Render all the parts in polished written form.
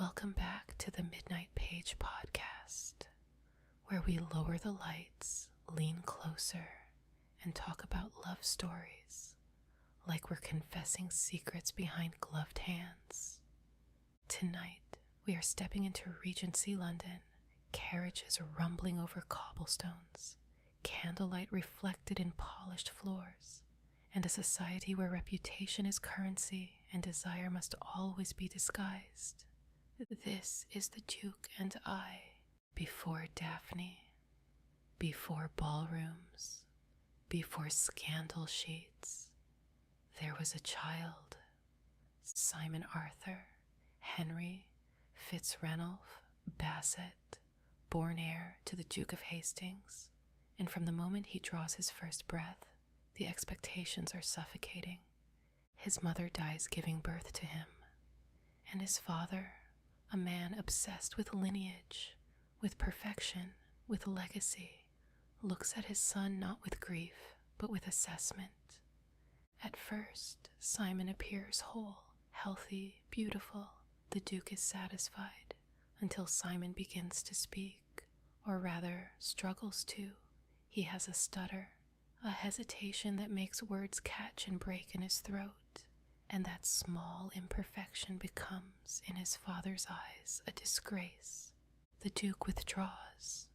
Welcome back to the Midnight Page podcast, where we lower the lights, lean closer, and talk about love stories like we're confessing secrets behind gloved hands. Tonight, we are stepping into Regency London, carriages rumbling over cobblestones, candlelight reflected in polished floors, and a society where reputation is currency and desire must always be disguised. This is the Duke and I, before Daphne, before ballrooms, before scandal sheets. There was a child, Simon Arthur, Henry Fitzranulph Basset, born heir to the Duke of Hastings, and from the moment he draws his first breath, the expectations are suffocating. His mother dies giving birth to him, and his father, a man obsessed with lineage, with perfection, with legacy, looks at his son not with grief, but with assessment. At first, Simon appears whole, healthy, beautiful. The Duke is satisfied, until Simon begins to speak, or rather, struggles to. He has a stutter, a hesitation that makes words catch and break in his throat. And that small imperfection becomes, in his father's eyes, a disgrace. The Duke withdraws.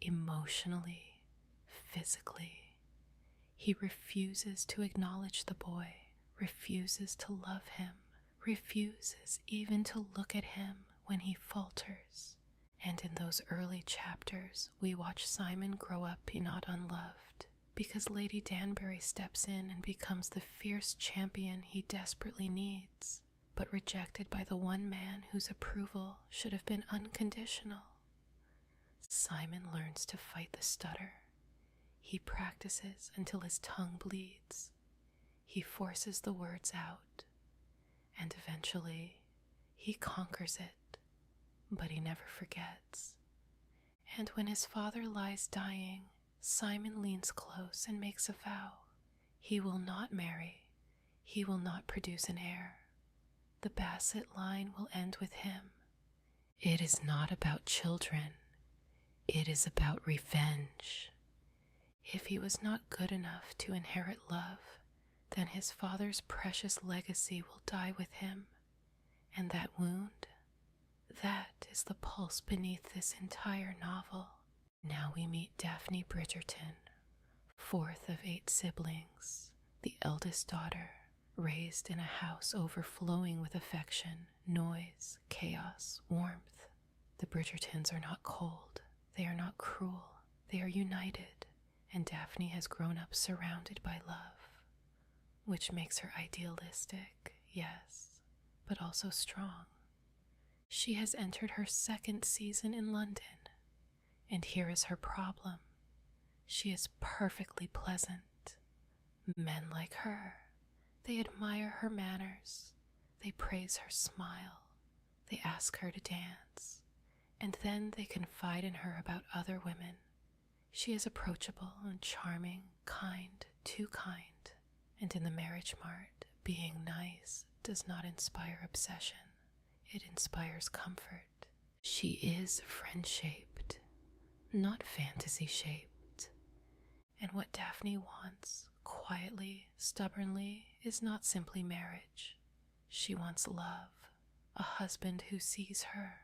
Emotionally, physically, he refuses to acknowledge the boy, refuses to love him, refuses even to look at him when he falters. And in those early chapters, we watch Simon grow up not unloved, because Lady Danbury steps in and becomes the fierce champion he desperately needs, but rejected by the one man whose approval should have been unconditional. Simon learns to fight the stutter. He practices until his tongue bleeds. He forces the words out, and eventually he conquers it, but he never forgets. And when his father lies dying, Simon leans close and makes a vow. He will not marry. He will not produce an heir. The Basset line will end with him. It is not about children. It is about revenge. If he was not good enough to inherit love, then his father's precious legacy will die with him. And that wound, that is the pulse beneath this entire novel. Now we meet Daphne Bridgerton, fourth of 8 siblings, the eldest daughter, raised in a house overflowing with affection, noise, chaos, warmth. The Bridgertons are not cold, they are not cruel, they are united, and Daphne has grown up surrounded by love, which makes her idealistic, yes, but also strong. She has entered her 2nd season in London. And here is her problem. She is perfectly pleasant. Men like her. They admire her manners. They praise her smile. They ask her to dance. And then they confide in her about other women. She is approachable and charming, kind, too kind. And in the marriage mart, being nice does not inspire obsession. It inspires comfort. She is friend-shaped, not fantasy-shaped. And what Daphne wants, quietly, stubbornly, is not simply marriage. She wants love, a husband who sees her,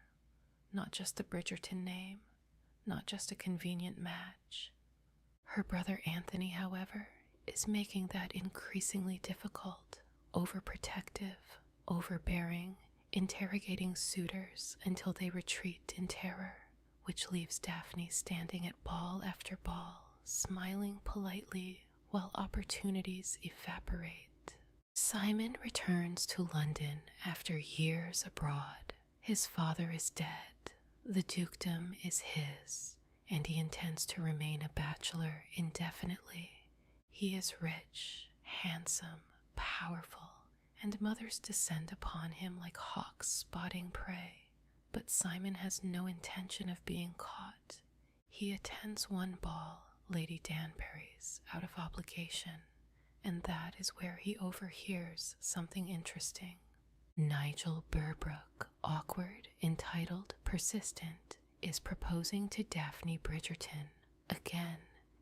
not just the Bridgerton name, not just a convenient match. Her brother Anthony, however, is making that increasingly difficult, overprotective, overbearing, interrogating suitors until they retreat in terror, which leaves Daphne standing at ball after ball, smiling politely while opportunities evaporate. Simon returns to London after years abroad. His father is dead, the dukedom is his, and he intends to remain a bachelor indefinitely. He is rich, handsome, powerful, and mothers descend upon him like hawks spotting prey. But Simon has no intention of being caught. He attends one ball, Lady Danbury's, out of obligation, and that is where he overhears something interesting. Nigel Burbrook, awkward, entitled, persistent, is proposing to Daphne Bridgerton. Again,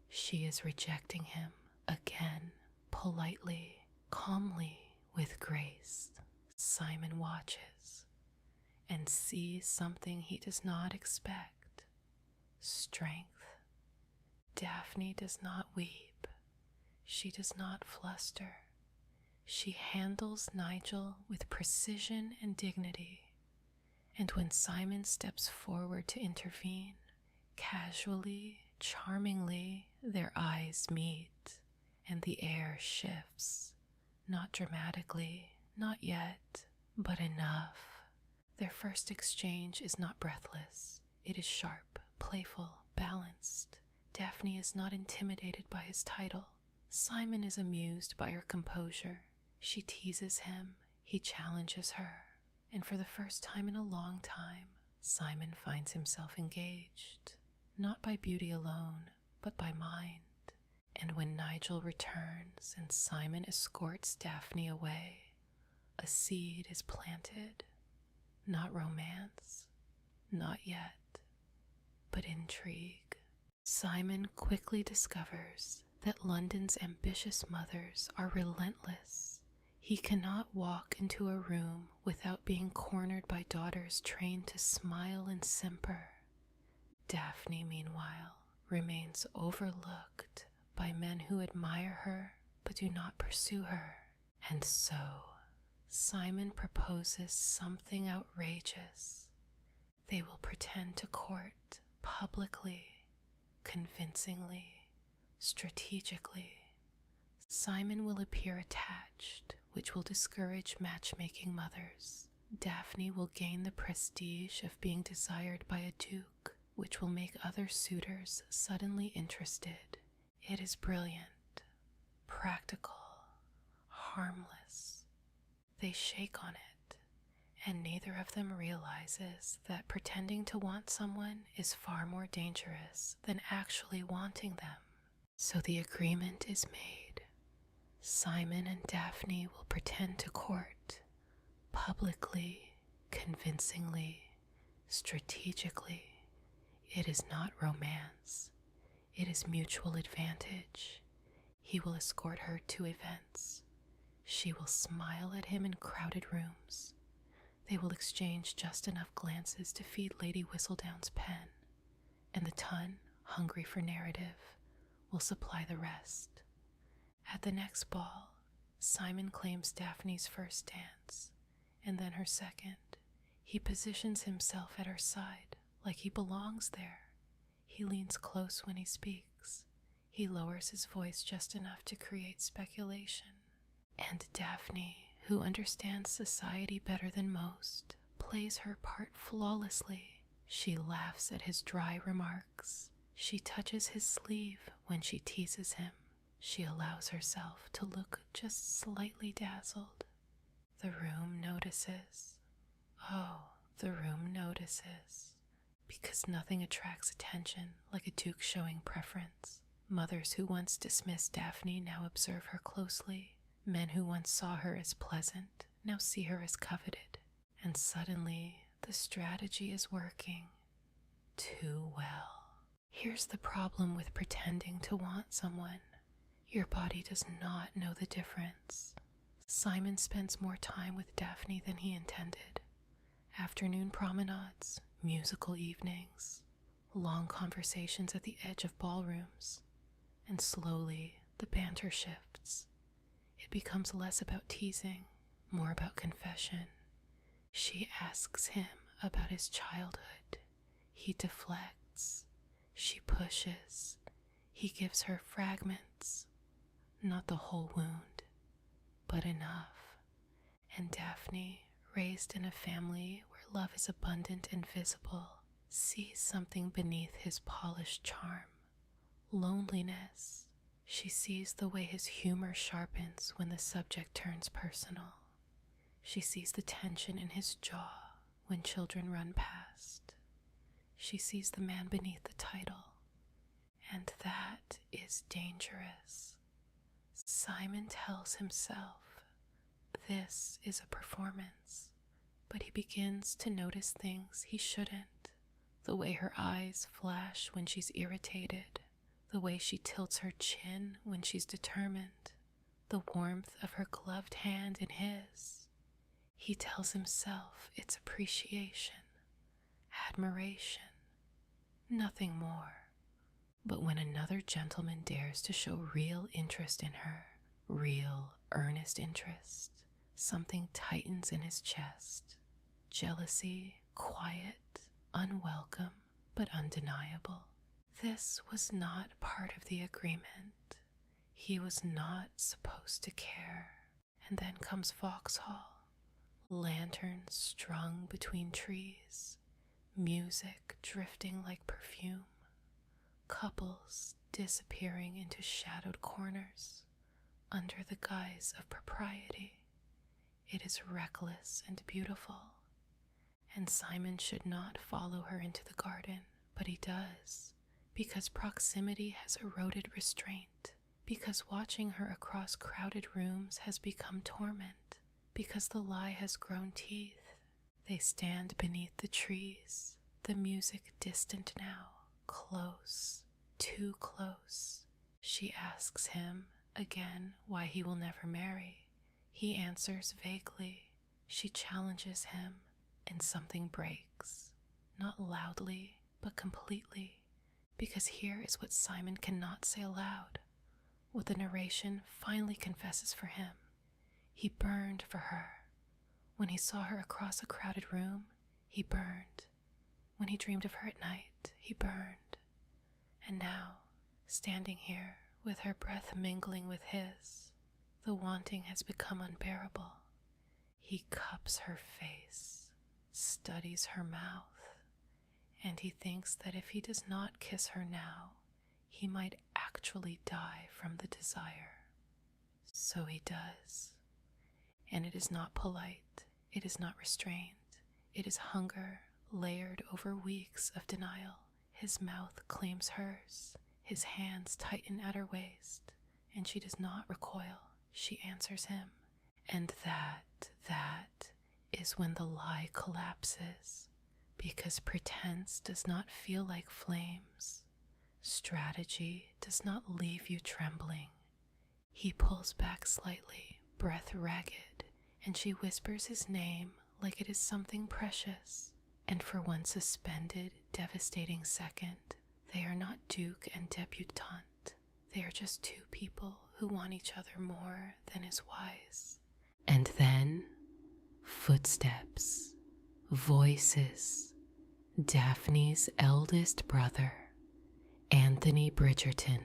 she is rejecting him. Again, politely, calmly, with grace. Simon watches and sees something he does not expect. Strength. Daphne does not weep. She does not fluster. She handles Nigel with precision and dignity. And when Simon steps forward to intervene, casually, charmingly, their eyes meet, and the air shifts. Not dramatically, not yet, but enough. Their first exchange is not breathless. It is sharp, playful, balanced. Daphne is not intimidated by his title. Simon is amused by her composure. She teases him, he challenges her, and for the first time in a long time, Simon finds himself engaged, not by beauty alone, but by mind. And when Nigel returns and Simon escorts Daphne away, a seed is planted. Not romance, not yet, but intrigue. Simon quickly discovers that London's ambitious mothers are relentless. He cannot walk into a room without being cornered by daughters trained to smile and simper. Daphne, meanwhile, remains overlooked by men who admire her but do not pursue her. And so, Simon proposes something outrageous. They will pretend to court publicly, convincingly, strategically. Simon will appear attached, which will discourage matchmaking mothers. Daphne will gain the prestige of being desired by a duke, which will make other suitors suddenly interested. It is brilliant, practical, harmless. They shake on it, and neither of them realizes that pretending to want someone is far more dangerous than actually wanting them. So the agreement is made. Simon and Daphne will pretend to court, publicly, convincingly, strategically. It is not romance. It is mutual advantage. He will escort her to events. She will smile at him in crowded rooms. They will exchange just enough glances to feed Lady Whistledown's pen, and the Tun, hungry for narrative, will supply the rest. At the next ball, Simon claims Daphne's first dance, and then her second. He positions himself at her side, like he belongs there. He leans close when he speaks. He lowers his voice just enough to create speculation. And Daphne, who understands society better than most, plays her part flawlessly. She laughs at his dry remarks. She touches his sleeve when she teases him. She allows herself to look just slightly dazzled. The room notices. Oh, the room notices. Because nothing attracts attention like a duke showing preference. Mothers who once dismissed Daphne now observe her closely. Men who once saw her as pleasant now see her as coveted. And suddenly, the strategy is working too well. Here's the problem with pretending to want someone. Your body does not know the difference. Simon spends more time with Daphne than he intended. Afternoon promenades, musical evenings, long conversations at the edge of ballrooms, and slowly the banter shifts. It becomes less about teasing, more about confession. She asks him about his childhood. He deflects. She pushes. He gives her fragments. Not the whole wound, but enough. And Daphne, raised in a family where love is abundant and visible, sees something beneath his polished charm. Loneliness. She sees the way his humor sharpens when the subject turns personal. She sees the tension in his jaw when children run past. She sees the man beneath the title, and that is dangerous. Simon tells himself, this is a performance. but he begins to notice things he shouldn't. The way her eyes flash when she's irritated, the way she tilts her chin when she's determined, the warmth of her gloved hand in his. He tells himself it's appreciation, admiration, nothing more. But when another gentleman dares to show real interest in her, real, earnest interest, something tightens in his chest. Jealousy, quiet, unwelcome, but undeniable. This was not part of the agreement. He was not supposed to care. And then comes Vauxhall, lanterns strung between trees, music drifting like perfume, couples disappearing into shadowed corners under the guise of propriety. It is reckless and beautiful, and Simon should not follow her into the garden, but he does, because proximity has eroded restraint, because watching her across crowded rooms has become torment, because the lie has grown teeth. They stand beneath the trees, the music distant now, close, too close. She asks him again why he will never marry. He answers vaguely. She challenges him, and something breaks, not loudly, but completely, because here is what Simon cannot say aloud, what the narration finally confesses for him. He burned for her. When he saw her across a crowded room, he burned. When he dreamed of her at night, he burned. And now, standing here, with her breath mingling with his, the wanting has become unbearable. He cups her face, studies her mouth, and he thinks that if he does not kiss her now, he might actually die from the desire. So he does. And it is not polite, it is not restrained, it is hunger layered over weeks of denial. His mouth claims hers, his hands tighten at her waist, and she does not recoil. She answers him, and that is when the lie collapses, because pretense does not feel like flames. Strategy does not leave you trembling. He pulls back slightly, breath ragged, and she whispers his name like it is something precious. And for one suspended, devastating second, they are not duke and debutante. They are just two people who want each other more than is wise. And then, footsteps, voices, Daphne's eldest brother, Anthony Bridgerton,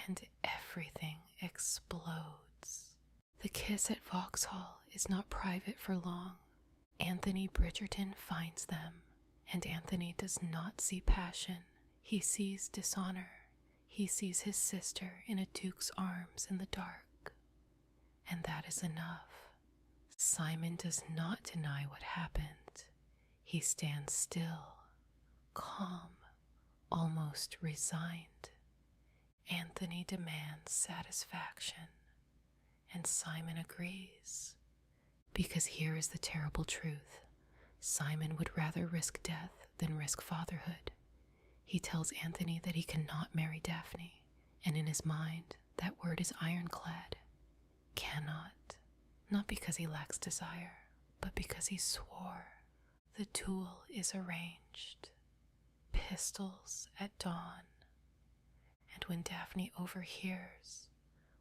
and everything explodes. The kiss at Vauxhall is not private for long. Anthony Bridgerton finds them, and Anthony does not see passion. He sees dishonor. He sees his sister in a duke's arms in the dark. And that is enough. Simon does not deny what happened. He stands still, calm, almost resigned. Anthony demands satisfaction, and Simon agrees. Because here is the terrible truth. Simon would rather risk death than risk fatherhood. He tells Anthony that he cannot marry Daphne, and in his mind, that word is ironclad. Cannot. Not because he lacks desire, but because he swore. The duel is arranged. Pistols at dawn. And when Daphne overhears,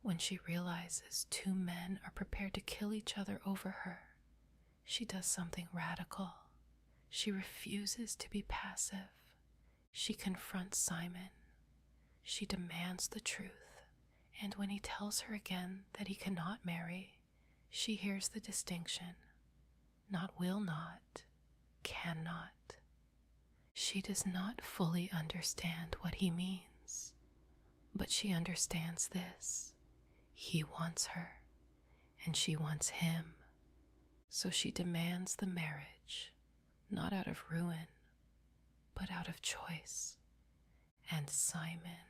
when she realizes two men are prepared to kill each other over her, she does something radical. She refuses to be passive. She confronts Simon. She demands the truth. And when he tells her again that he cannot marry, she hears the distinction. Not will not, cannot. She does not fully understand what he means, but she understands this. He wants her, and she wants him. So she demands the marriage, not out of ruin, but out of choice. And Simon,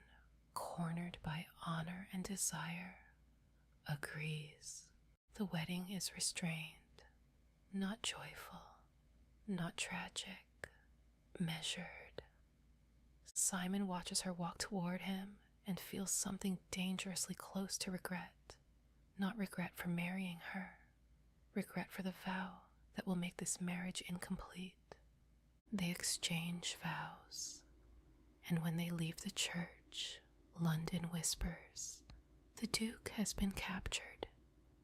cornered by honor and desire, agrees. The wedding is restrained, not joyful, not tragic, measured. Simon watches her walk toward him and feels something dangerously close to regret. Not regret for marrying her, regret for the vow that will make this marriage incomplete. They exchange vows, and when they leave the church, London whispers, "The Duke has been captured.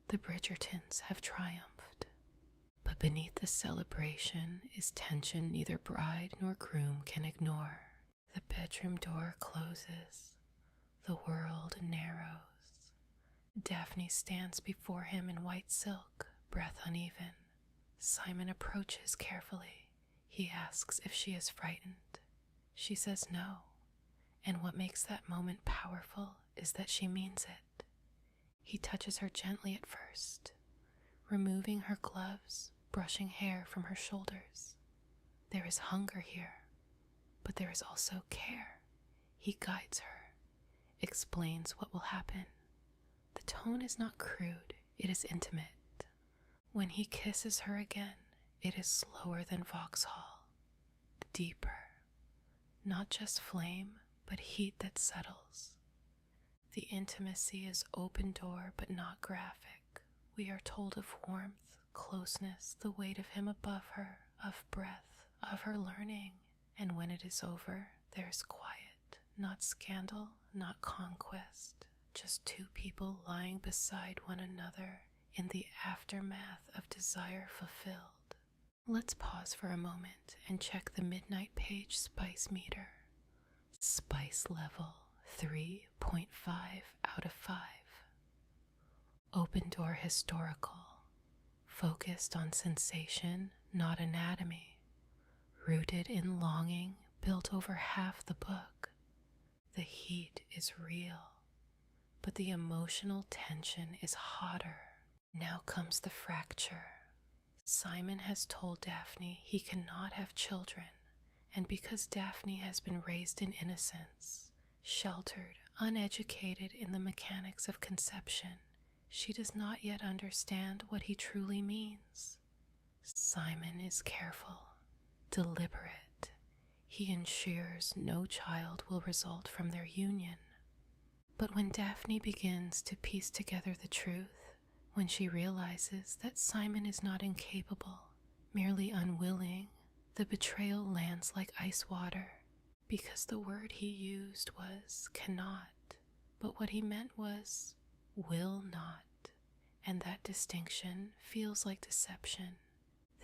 The Bridgertons have triumphed." But beneath the celebration is tension neither bride nor groom can ignore. The bedroom door closes. The world narrows. Daphne stands before him in white silk, breath uneven. Simon approaches carefully. He asks if she is frightened. She says no, and what makes that moment powerful is that she means it. He touches her gently at first, removing her gloves, brushing hair from her shoulders. There is hunger here, but there is also care. He guides her, explains what will happen. The tone is not crude, it is intimate. When he kisses her again, it is slower than Vauxhall, deeper. Not just flame, but heat that settles. The intimacy is open door, but not graphic. We are told of warmth, closeness, the weight of him above her, of breath, of her learning. And when it is over, there is quiet, not scandal, not conquest, just two people lying beside one another in the aftermath of desire fulfilled. Let's pause for a moment and check the Midnight Page SpiceMeter. Spice level 3.5 out of 5. Open door historical, focused on sensation, not anatomy, rooted in longing, built over half the book. The heat is real, but the emotional tension is hotter. Now comes the fracture. Simon has told Daphne he cannot have children, and because Daphne has been raised in innocence, sheltered, uneducated in the mechanics of conception, she does not yet understand what he truly means. Simon is careful, deliberate. He ensures no child will result from their union. But when Daphne begins to piece together the truth, when she realizes that Simon is not incapable, merely unwilling, the betrayal lands like ice water, because the word he used was cannot, but what he meant was will not, and that distinction feels like deception.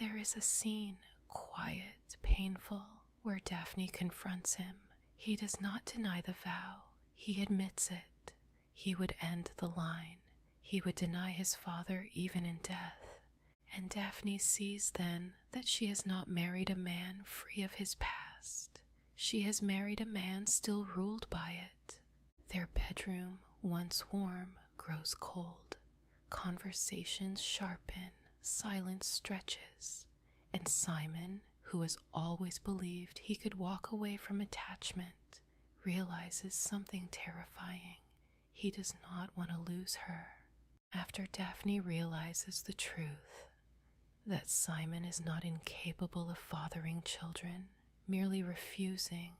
There is a scene, quiet, painful, where Daphne confronts him. He does not deny the vow, he admits it. He would end the line. He would deny his father even in death, and Daphne sees then that she has not married a man free of his past. She has married a man still ruled by it. Their bedroom, once warm, grows cold. Conversations sharpen, silence stretches, and Simon, who has always believed he could walk away from attachment, realizes something terrifying. He does not want to lose her. After Daphne realizes the truth, that Simon is not incapable of fathering children, merely refusing,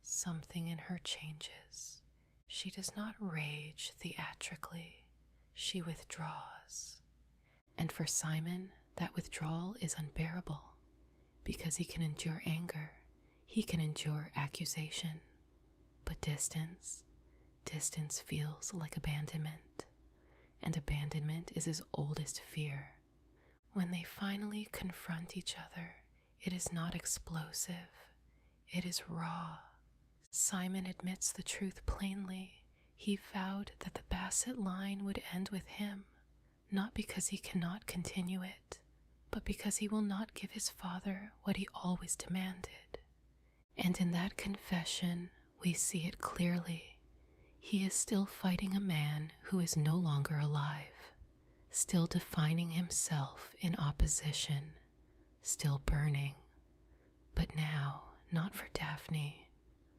something in her changes. She does not rage theatrically, she withdraws. And for Simon, that withdrawal is unbearable, because he can endure anger, he can endure accusation. But distance feels like abandonment. And abandonment is his oldest fear. When they finally confront each other, it is not explosive, it is raw. Simon admits the truth plainly. He vowed that the Basset line would end with him, not because he cannot continue it, but because he will not give his father what he always demanded. And in that confession, we see it clearly. He is still fighting a man who is no longer alive, still defining himself in opposition, still burning, but now not for Daphne,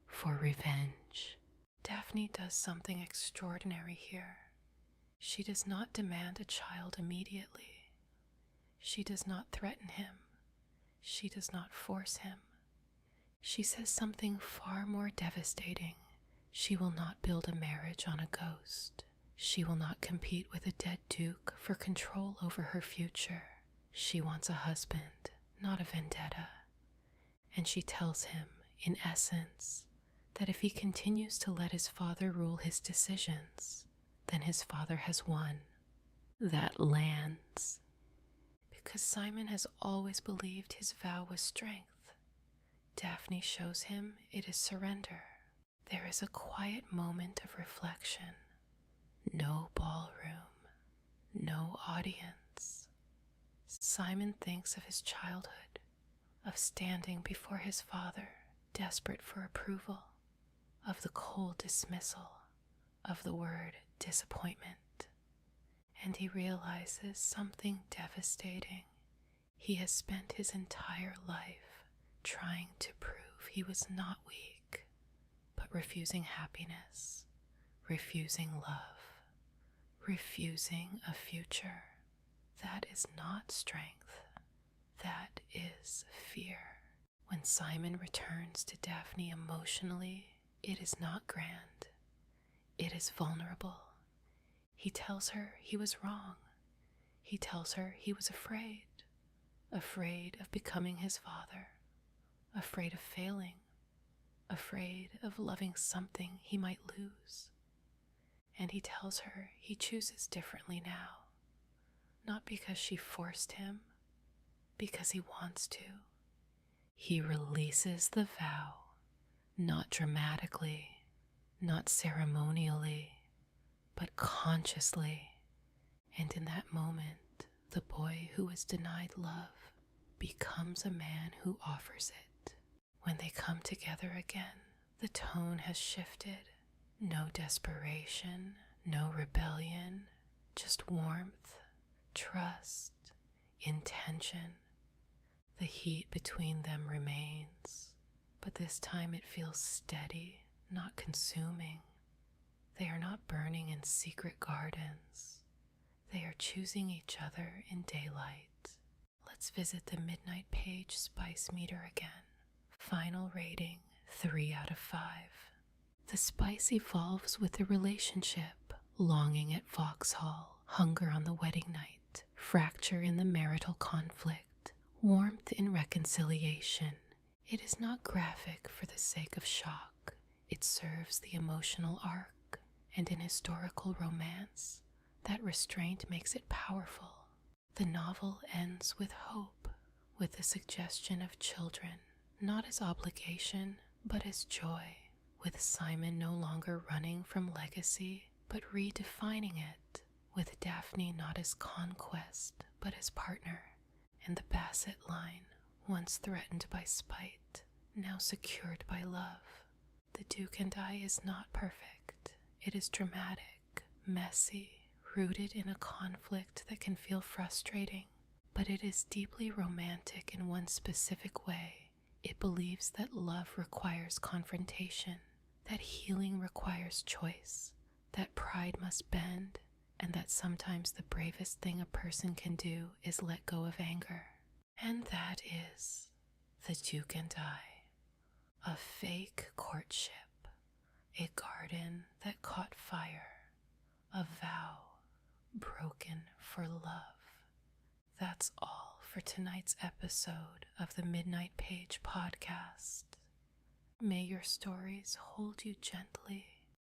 for revenge. Daphne does something extraordinary here. She does not demand a child immediately. She does not threaten him. She does not force him. She says something far more devastating. She will not build a marriage on a ghost. She will not compete with a dead duke for control over her future. She wants a husband, not a vendetta. And she tells him, in essence, that if he continues to let his father rule his decisions, then his father has won. That lands. Because Simon has always believed his vow was strength, Daphne shows him it is surrender. There is a quiet moment of reflection. No ballroom, no audience. Simon thinks of his childhood, of standing before his father, desperate for approval, of the cold dismissal, of the word disappointment. And he realizes something devastating. He has spent his entire life trying to prove he was not weak, but refusing happiness, refusing love, refusing a future. That is not strength. That is fear. When Simon returns to Daphne emotionally, it is not grand. It is vulnerable. He tells her he was wrong. He tells her he was afraid of becoming his father, afraid of failing, afraid of loving something he might lose. And he tells her he chooses differently now, not because she forced him, because he wants to. He releases the vow, not dramatically, not ceremonially, but consciously. And in that moment, the boy who was denied love becomes a man who offers it. When they come together again, the tone has shifted. No desperation, no rebellion, just warmth, trust, intention. The heat between them remains, but this time it feels steady, not consuming. They are not burning in secret gardens. They are choosing each other in daylight. Let's visit the Midnight Page SpiceMeter again. Final rating, 3 out of 5. The spice evolves with the relationship, longing at Vauxhall, hunger on the wedding night, fracture in the marital conflict, warmth in reconciliation. It is not graphic for the sake of shock. It serves the emotional arc. And in historical romance, that restraint makes it powerful. The novel ends with hope, with the suggestion of children, not as obligation, but as joy, with Simon no longer running from legacy, but redefining it, with Daphne not as conquest, but as partner, and the Basset line, once threatened by spite, now secured by love. The Duke and I is not perfect. It is dramatic, messy, rooted in a conflict that can feel frustrating, but it is deeply romantic in one specific way. It believes that love requires confrontation, that healing requires choice, that pride must bend, and that sometimes the bravest thing a person can do is let go of anger. And that is The Duke and I, a fake courtship. A garden that caught fire, a vow broken for love. That's all for tonight's episode of the Midnight Page podcast. May your stories hold you gently